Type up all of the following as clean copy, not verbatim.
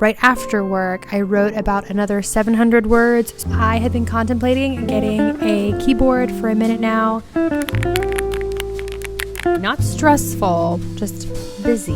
Right after work, I wrote about another 700 words. I have been contemplating getting a keyboard for a minute now. Not stressful, just busy.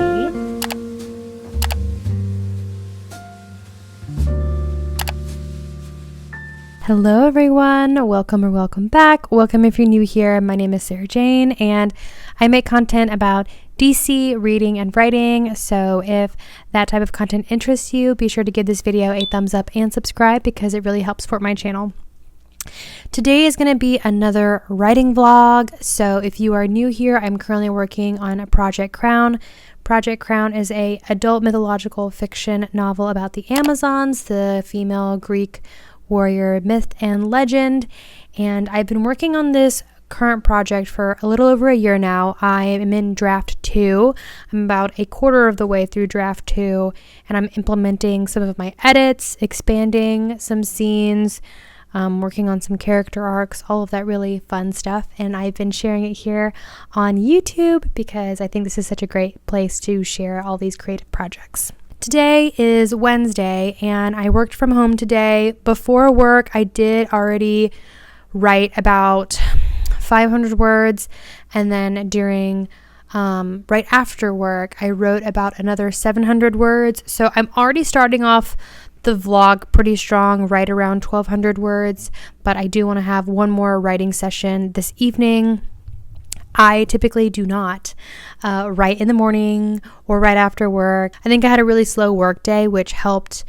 Hello everyone, welcome or welcome back. Welcome if you're new here. My name is Sarah Jane and I make content about DC, reading, and writing. So if that type of content interests you, be sure to give this video a thumbs up and subscribe because it really helps support my channel. Today is going to be another writing vlog. So if you are new here, I'm currently working on Project Crown. Project Crown is a adult mythological fiction novel about the Amazons, the female Greek warrior myth and legend. And I've been working on this current project for a little over a year now. I am in draft 2. I'm about a quarter of the way through draft 2, and I'm implementing some of my edits, expanding some scenes, working on some character arcs, all of that really fun stuff. And I've been sharing it here on YouTube because I think this is such a great place to share all these creative projects. Today is Wednesday and I worked from home today. Before work, I did already write about 500 words, and then during right after work, I wrote about another 700 words. So I'm already starting off the vlog pretty strong, right around 1,200 words, but I do want to have one more writing session this evening. I typically do not write in the morning or right after work. I think I had a really slow work day, which helped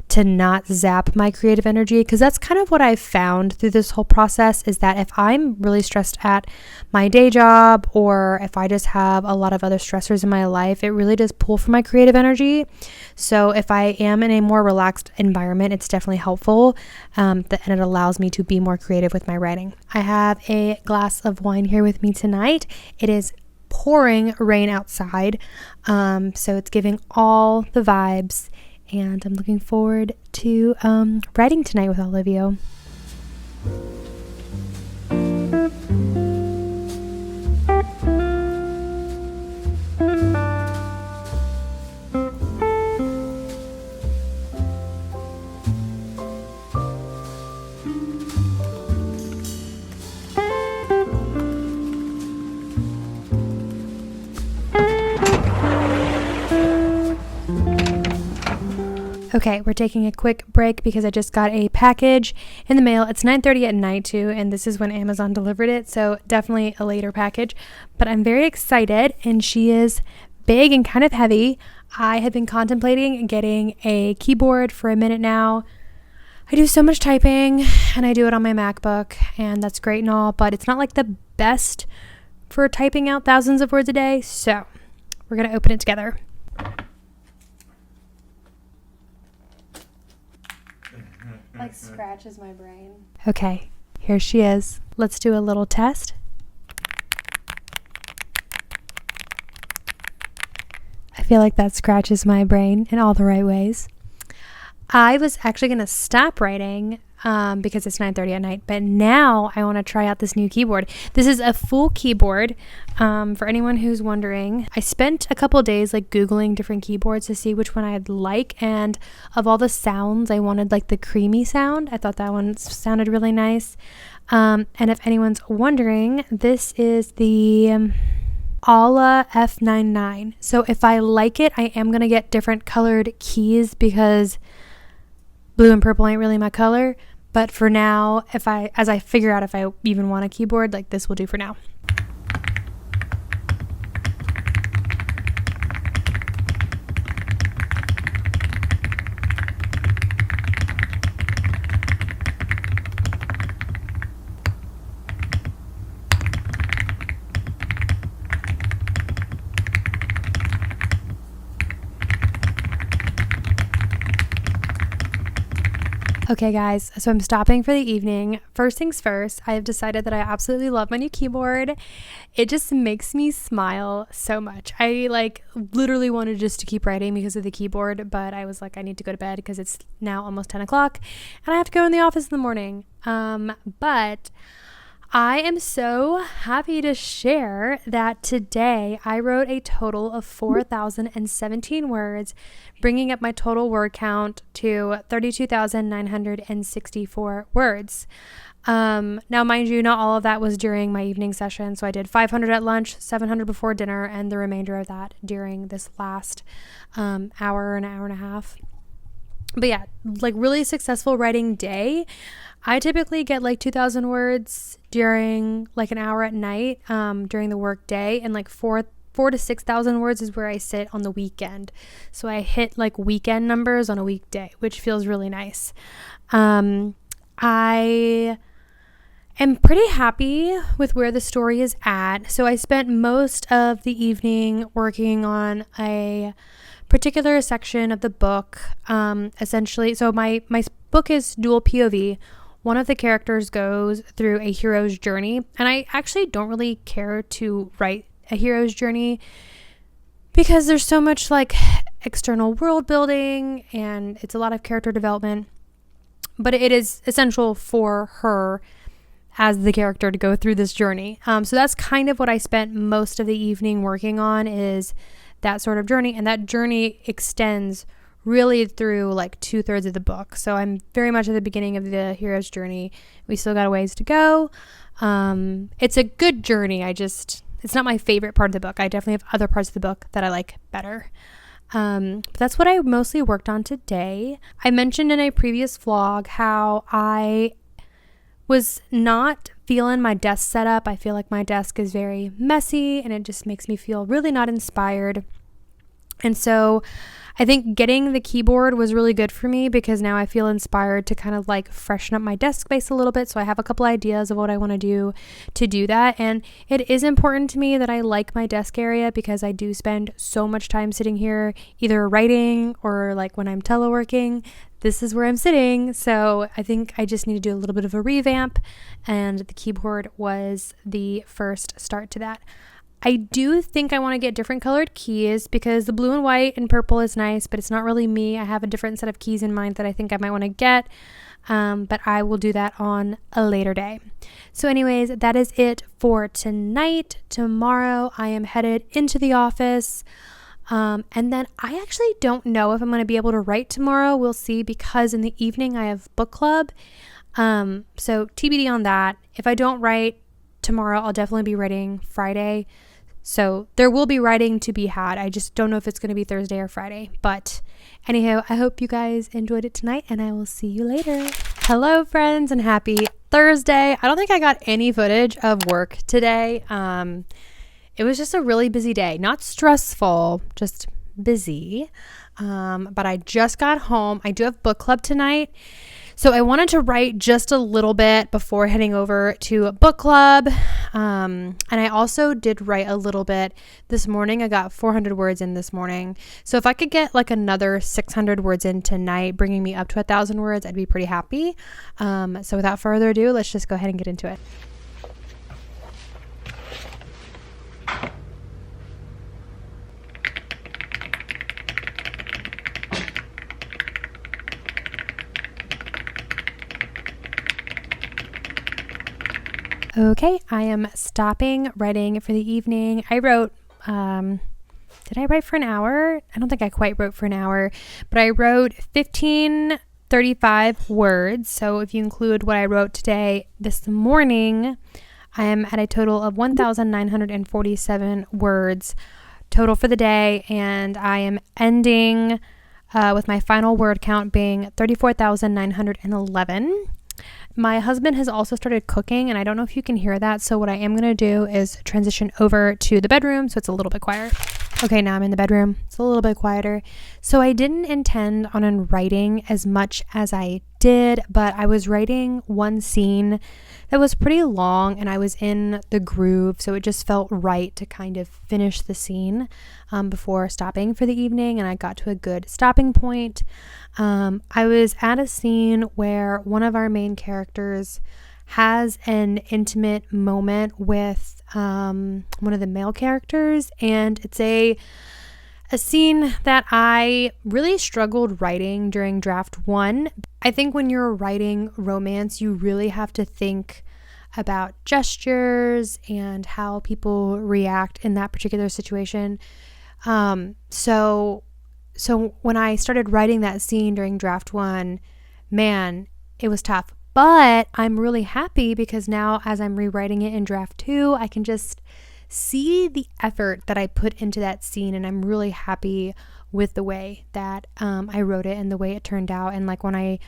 to not zap my creative energy, because that's kind of what I've found through this whole process, is that if I'm really stressed at my day job or if I just have a lot of other stressors in my life, it really does pull from my creative energy. So if I am in a more relaxed environment, it's definitely helpful, and it allows me to be more creative with my writing. I have a glass of wine here with me tonight. It is pouring rain outside, so it's giving all the vibes. And I'm looking forward to writing tonight with all of you. Okay, we're taking a quick break because I just got a package in the mail. It's 9:30 at night too, and this is when Amazon delivered it, so definitely a later package. But I'm very excited, and she is big and kind of heavy. I have been contemplating getting a keyboard for a minute now. I do so much typing, and I do it on my MacBook, and that's great and all, but it's not like the best for typing out thousands of words a day, so we're going to open it together. Like scratches my brain. Okay, here she is. Let's do a little test. I feel like that scratches my brain in all the right ways. I was actually going to stop writing because it's 9:30 at night, but now I want to try out this new keyboard. This is a full keyboard. For anyone who's wondering, I spent a couple of days like Googling different keyboards to see which one I'd like, and of all the sounds, I wanted like the creamy sound. I thought that one sounded really nice. And if anyone's wondering, this is the Ala F99. So if I like it, I am going to get different colored keys because blue and purple ain't really my color. But for now, as I figure out if I even want a keyboard, like this will do for now. Okay guys, so I'm stopping for the evening. First things first, I have decided that I absolutely love my new keyboard. It just makes me smile so much. I like literally wanted just to keep writing because of the keyboard, but I was like, I need to go to bed because it's now almost 10 o'clock and I have to go in the office in the morning. But I am so happy to share that today I wrote a total of 4,017 words, bringing up my total word count to 32,964 words. Now, mind you, not all of that was during my evening session. So I did 500 at lunch, 700 before dinner, and the remainder of that during this last hour and a half. But yeah, like really successful writing day. I typically get like 2,000 words during like an hour at night during the work day, and like 4,000 to 6,000 words is where I sit on the weekend. So I hit like weekend numbers on a weekday, which feels really nice. I am pretty happy with where the story is at. So I spent most of the evening working on a particular section of the book. Essentially, so my book is dual POV. One of the characters goes through a hero's journey, and I actually don't really care to write a hero's journey because there's so much like external world building and it's a lot of character development, but it is essential for her as the character to go through this journey. So that's kind of what I spent most of the evening working on, is that sort of journey, and that journey extends really through like 2/3 of the book. So I'm very much at the beginning of the hero's journey. We still got a ways to go. It's a good journey. It's not my favorite part of the book. I definitely have other parts of the book that I like better. But that's what I mostly worked on today. I mentioned in a previous vlog how I was not feeling my desk setup. I feel like my desk is very messy and it just makes me feel really not inspired. And so I think getting the keyboard was really good for me because now I feel inspired to kind of like freshen up my desk space a little bit. So I have a couple ideas of what I want to do that. And it is important to me that I like my desk area because I do spend so much time sitting here, either writing or like when I'm teleworking. This is where I'm sitting. So I think I just need to do a little bit of a revamp, and the keyboard was the first start to that. I do think I want to get different colored keys because the blue and white and purple is nice, but it's not really me. I have a different set of keys in mind that I think I might want to get, but I will do that on a later day. So anyways, that is it for tonight. Tomorrow I am headed into the office. And then I actually don't know if I'm going to be able to write tomorrow. We'll see, because in the evening I have book club. So TBD on that. If I don't write tomorrow, I'll definitely be writing Friday. So there will be writing to be had. I just don't know if it's going to be Thursday or Friday. But anyhow, I hope you guys enjoyed it tonight, and I will see you later. Hello, friends, and happy Thursday. I don't think I got any footage of work today. It was just a really busy day. Not stressful, just busy. But I just got home. I do have book club tonight. So I wanted to write just a little bit before heading over to book club. And I also did write a little bit this morning. I got 400 words in this morning. So if I could get like another 600 words in tonight, bringing me up to 1,000 words, I'd be pretty happy. So without further ado, let's just go ahead and get into it. Okay, I am stopping writing for the evening. I wrote, did I write for an hour? I don't think I quite wrote for an hour, but I wrote 1,535 words. So if you include what I wrote today, this morning, I am at a total of 1,947 words total for the day. And I am ending with my final word count being 34,911. My husband has also started cooking, and I don't know if you can hear that. So what I am going to do is transition over to the bedroom so it's a little bit quieter. Okay, now I'm in the bedroom. It's a little bit quieter. So I didn't intend on writing as much as I did, but I was writing one scene that was pretty long and I was in the groove. So it just felt right to kind of finish the scene before stopping for the evening. And I got to a good stopping point. I was at a scene where one of our main characters has an intimate moment with one of the male characters, and it's a scene that I really struggled writing during draft one. I think when you're writing romance, you really have to think about gestures and how people react in that particular situation. So when I started writing that scene during draft 1, man, it was tough. But I'm really happy because now as I'm rewriting it in draft 2, I can just see the effort that I put into that scene, and I'm really happy with the way that I wrote it and the way it turned out. And like when I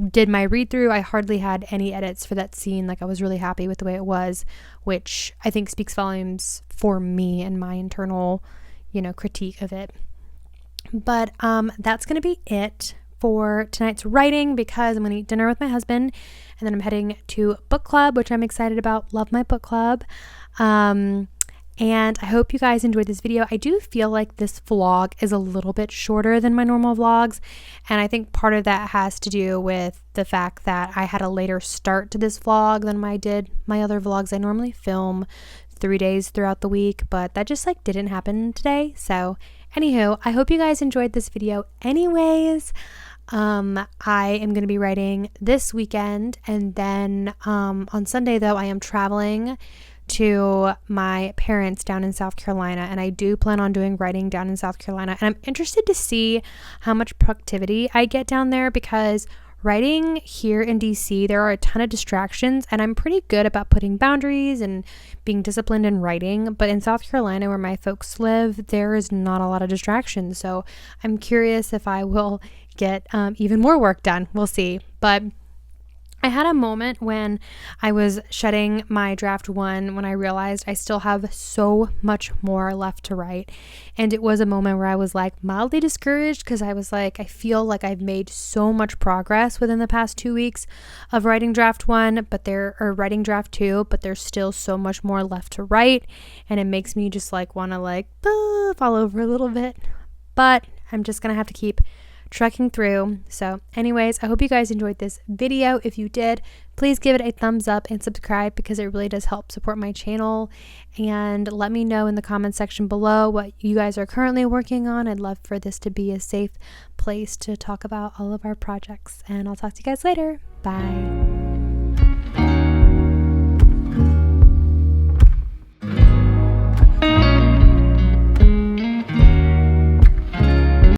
did my read through, I hardly had any edits for that scene. Like I was really happy with the way it was, which I think speaks volumes for me and my internal, critique of it. But that's going to be it for tonight's writing, because I'm going to eat dinner with my husband and then I'm heading to book club, which I'm excited about. Love my book club. And I hope you guys enjoyed this video. I do feel like this vlog is a little bit shorter than my normal vlogs, and I think part of that has to do with the fact that I had a later start to this vlog than I did my other vlogs. I normally film 3 days throughout the week, but that just didn't happen today. So anywho, I hope you guys enjoyed this video anyways. I am going to be writing this weekend, and then on Sunday though I am traveling to my parents down in South Carolina, and I do plan on doing writing down in South Carolina, and I'm interested to see how much productivity I get down there, because writing here in DC, there are a ton of distractions, and I'm pretty good about putting boundaries and being disciplined in writing. But in South Carolina, where my folks live, there is not a lot of distractions. So I'm curious if I will get even more work done. We'll see. But I had a moment when I was shedding my draft 1 when I realized I still have so much more left to write. And it was a moment where I was mildly discouraged, because I was I feel like I've made so much progress within the past 2 weeks of writing draft 1, writing draft 2, but there's still so much more left to write. And it makes me just want to fall over a little bit. But I'm just going to have to keep trekking through. So anyways, I hope you guys enjoyed this video. If you did, please give it a thumbs up and subscribe, because it really does help support my channel. And let me know in the comment section below what you guys are currently working on. I'd love for this to be a safe place to talk about all of our projects, and I'll talk to you guys later. Bye.